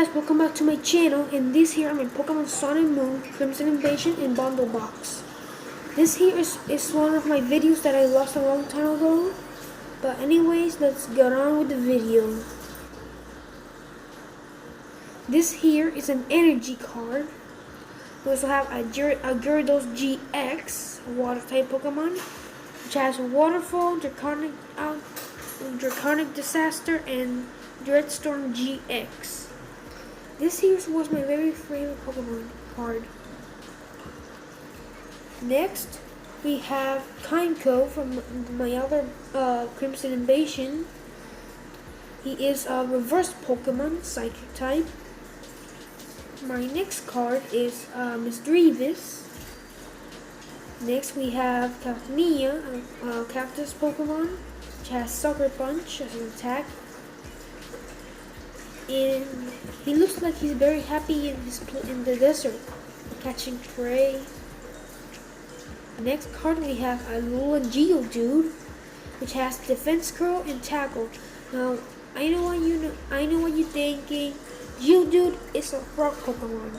guys, welcome back to my channel, and this here I'm in Pokemon Sun and Moon Crimson Invasion in Bundle Box. This here is one of my videos that I lost a long time ago, but anyways, let's get on with the video. This here is an energy card. We also have a Gyarados GX, a water type Pokemon, which has Waterfall, Draconic Disaster, and Dreadstorm GX. This here was my very favorite Pokemon card. Next, we have Kainko from my other Crimson Invasion. He is a reverse Pokemon, Psychic type. My next card is Misdreavus. Next, we have Cacnea, a Cactus Pokemon, which has Sucker Punch as an attack. And he looks like he's very happy in the desert, catching prey. Next card we have Alola Geodude, which has Defense Curl and Tackle. Now I know what you're thinking. Geodude is a rock Pokemon.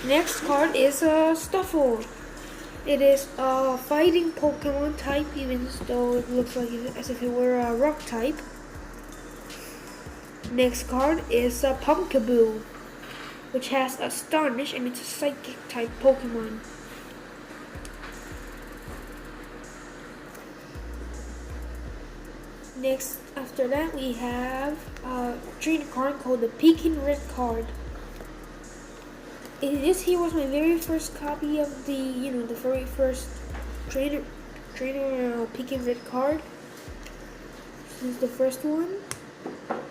Next card is Stuffle. It is a fighting Pokemon type, even though it looks like as if it were a rock type. Next card is a Pumpkaboo, which has Astonish, and it's a Psychic type Pokemon. Next, after that, we have a trainer card called the Pekin Red card. This here was my very first copy of the very first trainer Pekin Red card. This is the first one.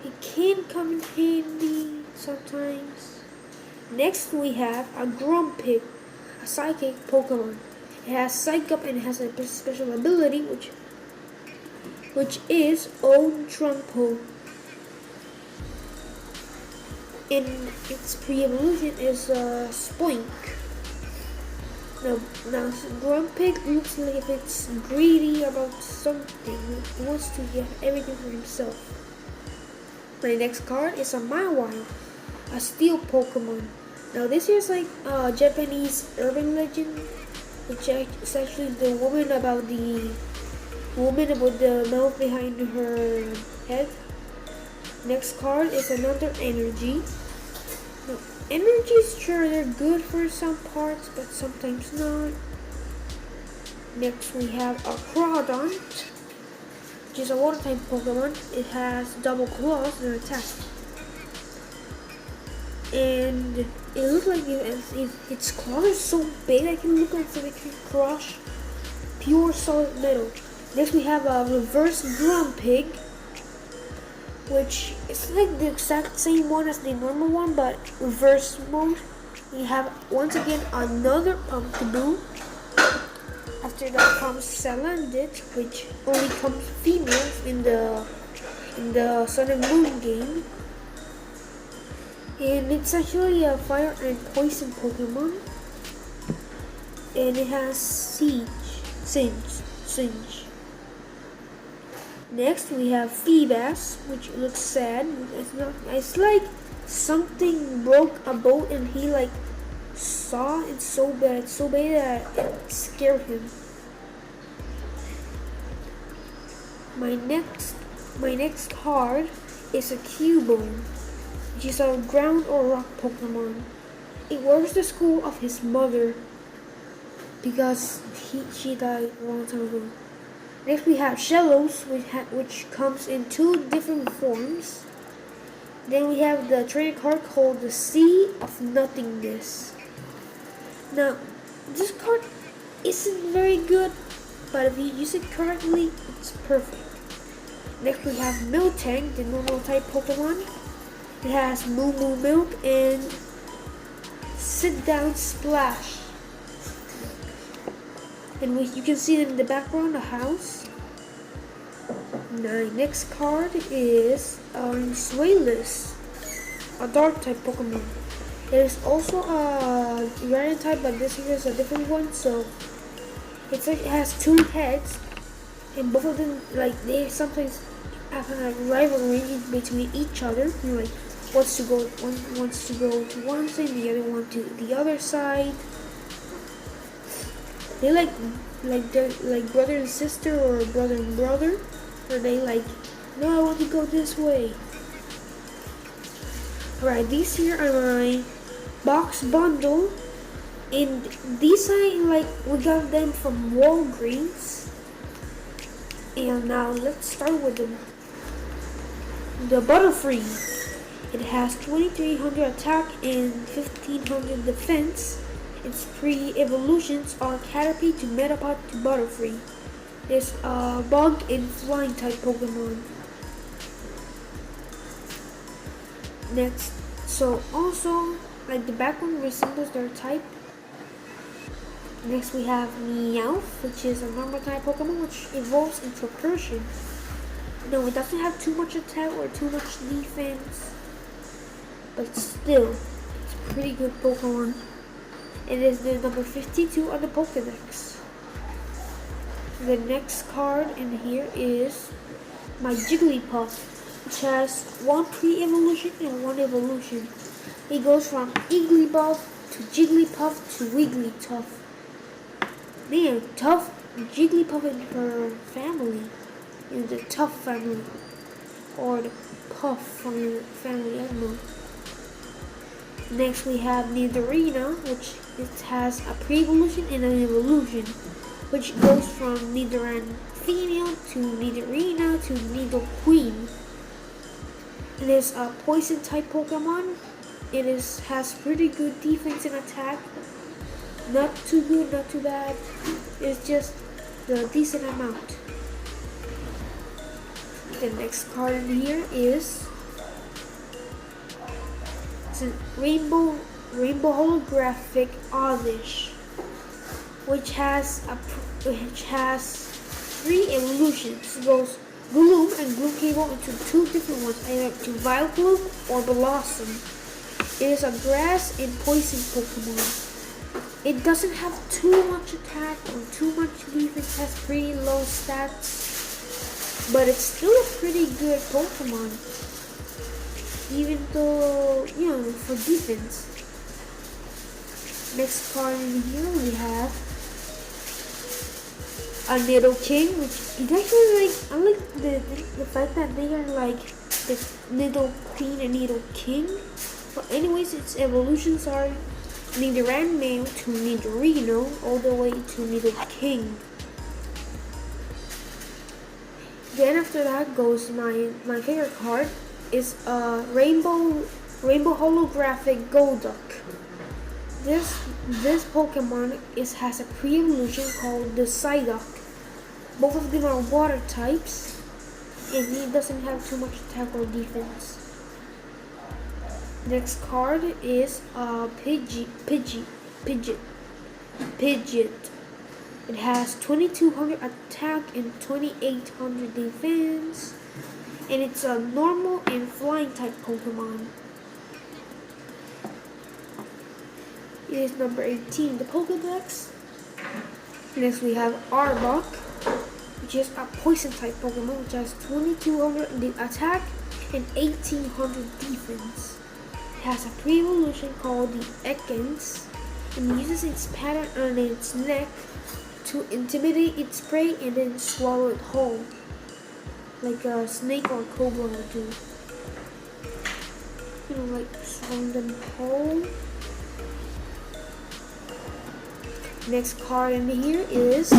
It can come in handy sometimes. Next we have a Grumpig, a Psychic Pokemon. It has Psych Up and it has a special ability which is Own Trumpo. And its pre-evolution is Spoink. Now Grumpig looks like if it's greedy about something. It wants to get everything for himself. My next card is a Mawile, a Steel Pokemon. Now this is like a Japanese urban legend, which is actually the woman about the mouth behind her head. Next card is another Energy. Now energies, sure, they're good for some parts, but sometimes not. Next we have a Crawdaunt, which is a water type Pokemon. It has double claws and attack. And it looks like if its claws are so big, I can look like it can crush pure solid metal. Next we have a reverse Grumpig, which is like the exact same one as the normal one, but reverse mode. We have once again another Pumpkaboo. After that comes Salandit, which only comes females in the Sun and Moon game. And it's actually a fire and poison Pokemon. And it has Singe. Next we have Feebas, which looks sad. It's like something broke a boat and he like saw it so bad that it scared him. My next card is a Cubone, which is a ground or rock Pokemon. It wears the skull of his mother because she died a long time ago. Next we have Shellos, which comes in two different forms. Then we have the trainer card called the Sea of Nothingness. Now, this card isn't very good, but if you use it correctly, it's perfect. Next we have Miltank, the normal type Pokemon. It has Moo Moo Milk and Sit Down Splash. And you can see them in the background, a house. My next card is Swaleless, a dark type Pokemon. It is also a Uranian type, but this here is a different one. So it has two heads, and both of them, like, they sometimes have a rivalry between each other. You know, like one wants to go to one side, the other one to the other side. They they're like brother and sister or brother and brother, or they like, no, I want to go this way. Alright, these here are my box bundle, and these we got them from Walgreens. And now let's start with them. The Butterfree. It has 2300 attack and 1500 defense. Its pre-evolutions are Caterpie to Metapod to Butterfree. It's a bug and flying type Pokemon. Next, so also like the background resembles their type. Next we have Meowth, which is a normal type Pokemon which evolves into Persian. No, it doesn't have too much attack or too much defense, but still, it's a pretty good Pokemon. It is the number 52 on the Pokedex. The next card in here is my Jigglypuff, which has one pre-evolution and one evolution. It goes from Igglybuff to Jigglypuff to Wigglytuff. Man, tough Jigglypuff and her family is the Tough family, or the Puff from your family, I don't know. Next we have Nidorina, which it has a pre-evolution and an evolution, which goes from Nidoran female to Nidorina to Nidoqueen. It is a poison type Pokemon. It has pretty good defense and attack. Not too good, not too bad. It's just the decent amount. The next card in here is a rainbow holographic Oddish, which has three evolutions. It goes Gloom and Gloom Cable into two different ones, either to Vileplume or Blossom. It is a grass and poison Pokemon. It doesn't have too much attack or too much defense, has pretty low stats, but it's still a pretty good Pokemon, even though, you know, for defense. Next card in here we have a Nidoking, which is actually I like the fact that they are like the Nidoqueen and Nidoking. But anyways, its evolutions are Nidoran male to Nidorino, all the way to Nidoking. Then after that goes my favorite card is a rainbow holographic Golduck. This Pokemon has a pre-evolution called the Psyduck. Both of them are water types, and he doesn't have too much attack or defense. Next card is a Pidgeot. It has 2200 attack and 2800 defense, and it's a normal and flying type Pokemon. It is number 18 in the Pokedex. Next we have Arbok, which is a poison type Pokemon, which has 2200 attack and 1800 defense. It has a pre-evolution called the Ekans, and uses its pattern on its neck to intimidate its prey and then swallow it whole, like a snake or a cobra would do. You know, like swallow them whole. Next card in here is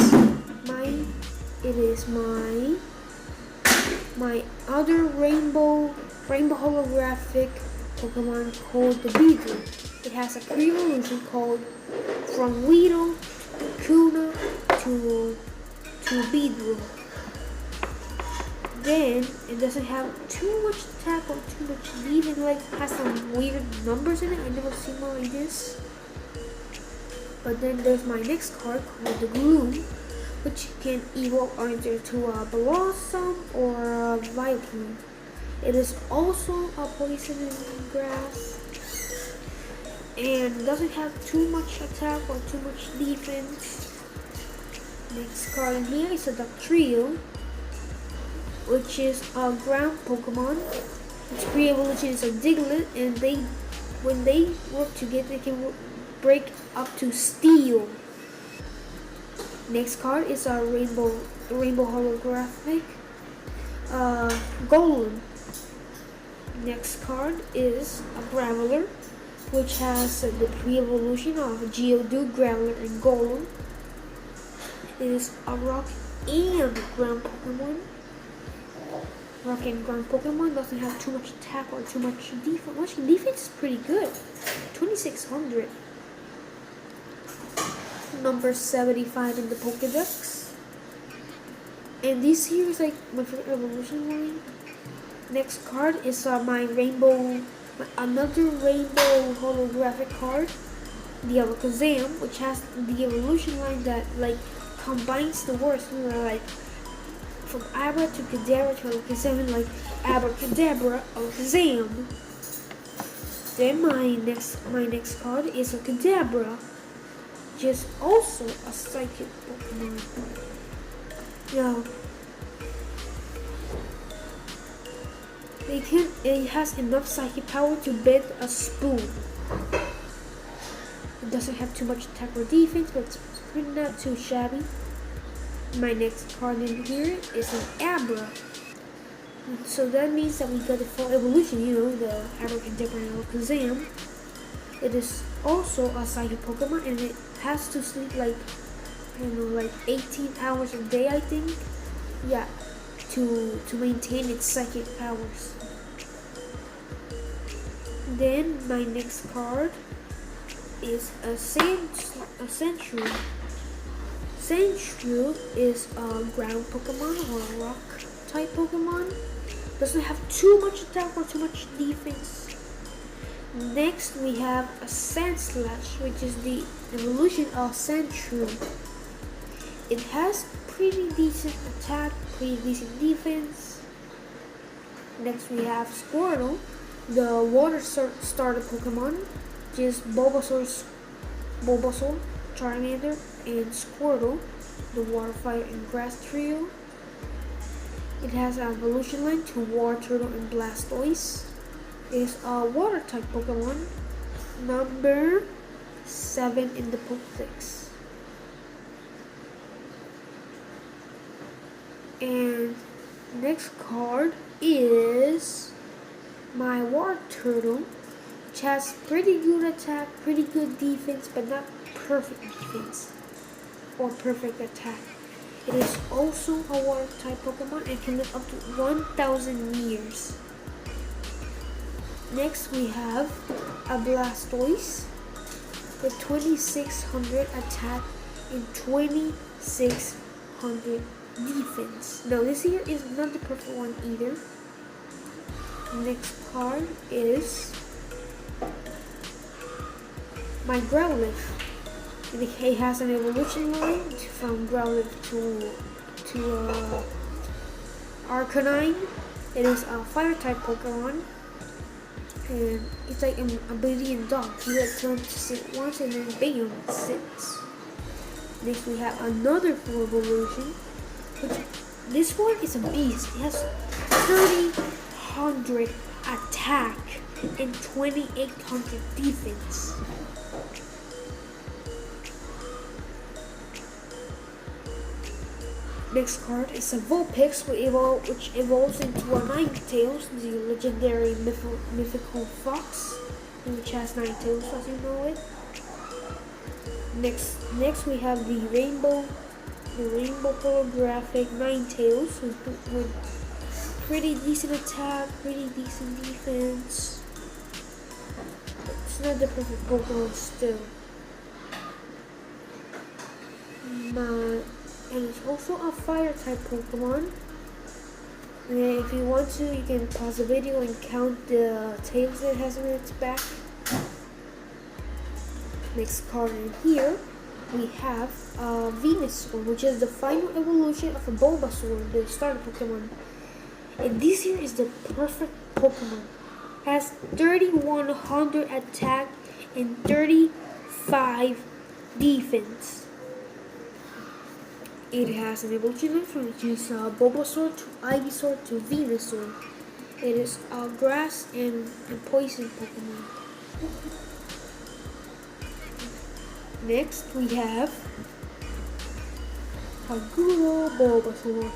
my other rainbow holographic Pokemon called the Beedrill. It has a pre-evolution called from Weedle to Kuna to Beedrill. Then it doesn't have too much attack or too much defense. Like has some weird numbers in it. I never seen one like this. But then there's my next card called the Gloom, which can evolve either to a Blossom or a Vileplume. It is also a poison and grass, and doesn't have too much attack or too much defense. Next card in here is a Dugtrio. which is a ground Pokemon. Its pre-evolution is a Diglett, and when they work together, they can break up to Steel. Next card is a Rainbow Holographic Golem. Next card is a Graveler, which has the pre-evolution of Geodude, Graveler, and Golem. It is a Rock and Ground Pokemon. Rock and Ground Pokemon doesn't have too much attack or too much defense. Actually, defense is pretty good. 2600. Number 75 in the Pokedex. And this here is like my favorite evolution line. Next card is another Rainbow Holographic card, the Alakazam, which has the evolution line that like combines the words, like from Abra to Kadabra to Alakazam, like Abracadabra, Alakazam. Then my next card is a Kadabra, which is also a psychic Pokemon. Now, it has enough psychic power to bend a spoon. It doesn't have too much attack or defense, but it's pretty not too shabby. My next card in here is an Abra. So that means that we got the full evolution, the Abracadabra and Alakazam. It is also a psychic Pokemon, and it has to sleep like 18 hours a day, I think. Yeah, to maintain its psychic powers. Then my next card is a Sandshrew. Sandshrew is a ground Pokemon or a rock type Pokemon. Doesn't have too much attack or too much defense. Next we have a Sandslash, which is the evolution of Sandshrew. It has pretty decent attack, pretty decent defense. Next we have Squirtle, the water starter Pokemon, which is Bulbasaur, Charmander, and Squirtle, the water, fire, and grass trio. It has an evolution line to Water Turtle and Blastoise. It is a water type Pokemon, number 7 in the Pokedex. And next card is my Water Turtle, which has pretty good attack, pretty good defense, but not perfect defense or perfect attack. It is also a water type Pokemon and can live up to 1,000 years. Next we have a Blastoise with 2600 attack and 2600 defense. Now this here is not the perfect one either. Next card is my Growlithe. It has an evolution line from Growlithe to Arcanine. It is a fire type Pokemon, and it's like an obedient dog. You let him to sit once and then bam, it sits. Next we have another full evolution. This one is a beast. It has 3,000 attack and 2,800 defense. Next card is a Vulpix, which evolves into a Ninetales, the legendary mythical fox, which has 9 tails, as you know it. Next we have the Rainbow Holographic Ninetales with pretty decent attack, pretty decent defense. It's not the perfect Pokemon still. And it's also a fire type Pokemon. And if you want to, you can pause the video and count the tails it has on its back. Next card in here, we have Venusaur, which is the final evolution of a Bulbasaur, the starter Pokemon. And this here is the perfect Pokemon. It has 3,100 attack and 35 defense. It has an evolution from which is Bulbasaur to Ivysaur to Venusaur. It is a grass and poison Pokemon. Next we have Haguro Bulbasaur,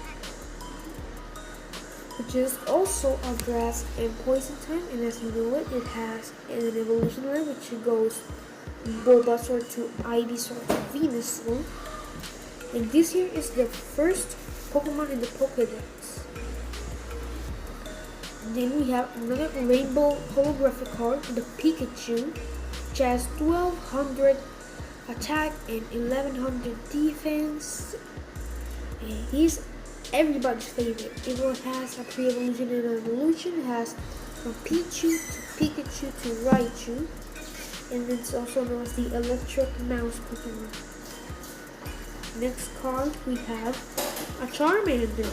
which is also a grass and poison type, and as you know it has an evolutionary which goes Bulbasaur to Ivysaur to Venusaur. And this here is the first Pokemon in the Pokédex. Then we have another rainbow holographic card, the Pikachu, which has 1200 attack and 1100 defense. And he's everybody's favorite. It has a pre-evolution and an evolution. It has from Pichu to Pikachu to Raichu. And it's also known as the Electric Mouse Pokemon. Next card we have a Charmander.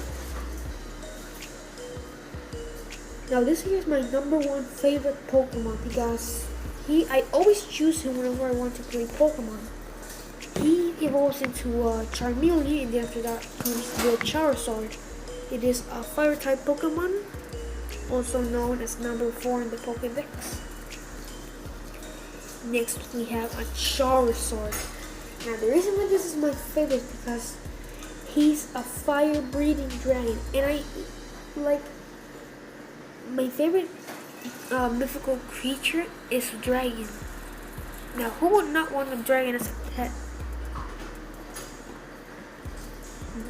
Now this here is my number one favorite Pokemon because I always choose him whenever I want to play Pokemon. He evolves into Charmeleon, and then after that comes the Charizard. It is a fire type Pokemon, also known as number 4 in the Pokédex. Next we have a Charizard. Now the reason why this is my favorite is because he's a fire breathing dragon, and I like my favorite mythical creature is a dragon. Now who would not want a dragon as a pet?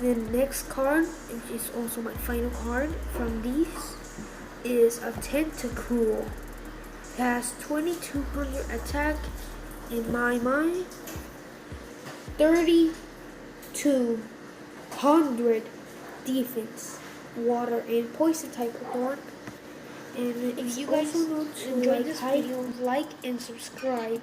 The next card, which is also my final card from these, is a Tentacool. It has 2200 attack, in my mind 3200 defense, water and poison type Pokemon. And if you guys enjoyed this video, like and subscribe.